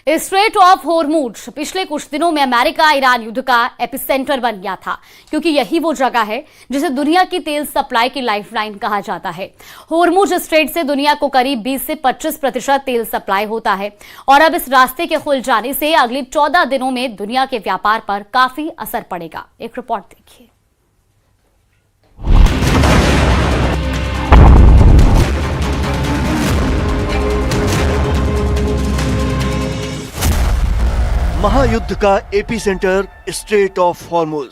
Straight of Hormuz पिछले कुछ दिनों में अमेरिका ईरान युद्ध का एपिसेंटर बन गया था, क्योंकि यही वो जगह है जिसे दुनिया की तेल सप्लाई की लाइफलाइन कहा जाता है। होर्मुज स्ट्रेट से दुनिया को करीब 20 से 25% तेल सप्लाई होता है और अब इस रास्ते के खुल जाने से अगले 14 दिनों में दुनिया के व्यापार पर काफी असर पड़ेगा। एक रिपोर्ट देखिए। महायुद्ध का epicentre straight of Hormuz.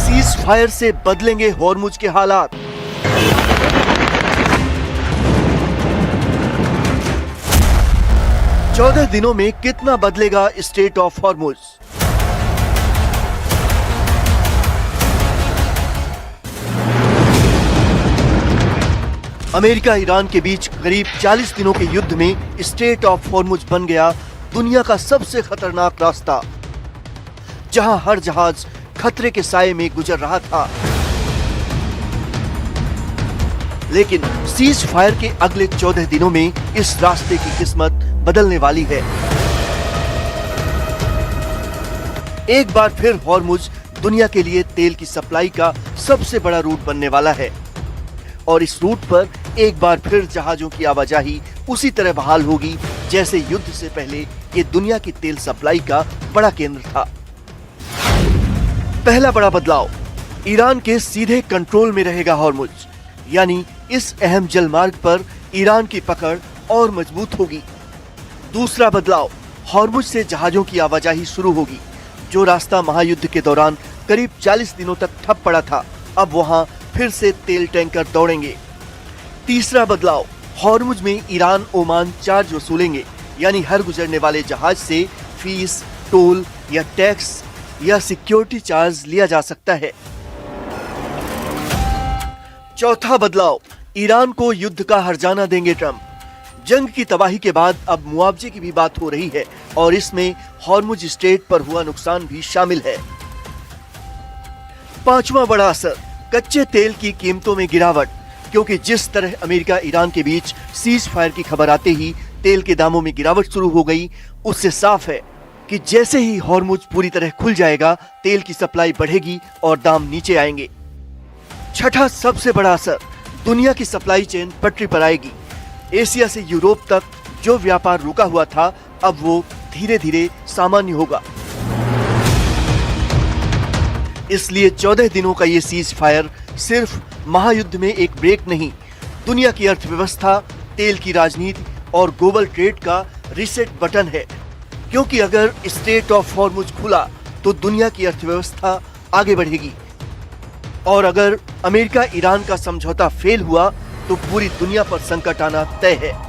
Cease fire से बदलेंगे हॉर्मुज के हालात। चौदह दिनों में कितना बदलेगा straight of Hormuz? America Iran के बीच करीब 40 दिनों के युद्ध में स्ट्रेट ऑफ हॉर्मुज बन गया दुनिया का सबसे खतरनाक रास्ता, जहां हर जहाज खतरे के साये में गुजर रहा था। लेकिन सीज फायर के अगले 14 दिनों में इस रास्ते की किस्मत बदलने वाली है। एक बार फिर हॉर्मुज दुनिया के लिए तेल की सप्लाई का सबसे बड़ा रूट बनने वाला है और इस रूट पर एक बार फिर जहाजों की आवाजाही उसी तरह बहाल होगी जैसे युद्ध से पहले ये दुनिया की तेल सप्लाई का बड़ा केंद्र था। पहला बड़ा बदलाव, ईरान के सीधे कंट्रोल में रहेगा हॉर्मुज, यानी इस अहम जलमार्ग पर ईरान की पकड़ और मजबूत होगी। दूसरा बदलाव, हॉर्मुज से जहाजों की आवाजाही शुरू होगी। जो रास्ता महायुद्ध के दौरान करीब 40 दिनों तक ठप पड़ा था, अब वहां फिर से तेल टैंकर दौड़ेंगे। तीसरा बदलाव, हॉर्मुज में ईरान ओमान चार्ज वसूलेंगे, यानी हर गुजरने वाले जहाज से फीस, टोल या टैक्स या सिक्योरिटी चार्ज लिया जा सकता है। चौथा बदलाव, ईरान को युद्ध का हर्जाना देंगे ट्रंप। जंग की तबाही के बाद अब मुआवजे की भी बात हो रही है और इसमें हॉर्मुज स्ट्रेट पर हुआ नुकसान भी शामिल है। पांचवा बड़ा असर, कच्चे तेल की कीमतों में गिरावट, क्योंकि जिस तरह अमेरिका ईरान के बीच सीज फायर की खबर आते ही तेल के दामों में गिरावट शुरू हो गई, उससे साफ है कि जैसे ही हॉर्मुज पूरी तरह खुल जाएगा, तेल की सप्लाई बढ़ेगी और दाम नीचे आएंगे। छठा सबसे बड़ा असर, दुनिया की सप्लाई चेन पटरी पर आएगी। एशिया से यूरोप तक जो व्यापार रुका हुआ था, अब वो धीरे धीरे सामान्य होगा। इसलिए 14 दिनों का ये सीज फायर सिर्फ महायुद्ध में एक ब्रेक नहीं, दुनिया की अर्थव्यवस्था, तेल की राजनीति और ग्लोबल ट्रेड का रीसेट बटन है। क्योंकि अगर स्ट्रेट ऑफ हॉर्मुज खुला तो दुनिया की अर्थव्यवस्था आगे बढ़ेगी और अगर अमेरिका ईरान का समझौता फेल हुआ तो पूरी दुनिया पर संकट आना तय है।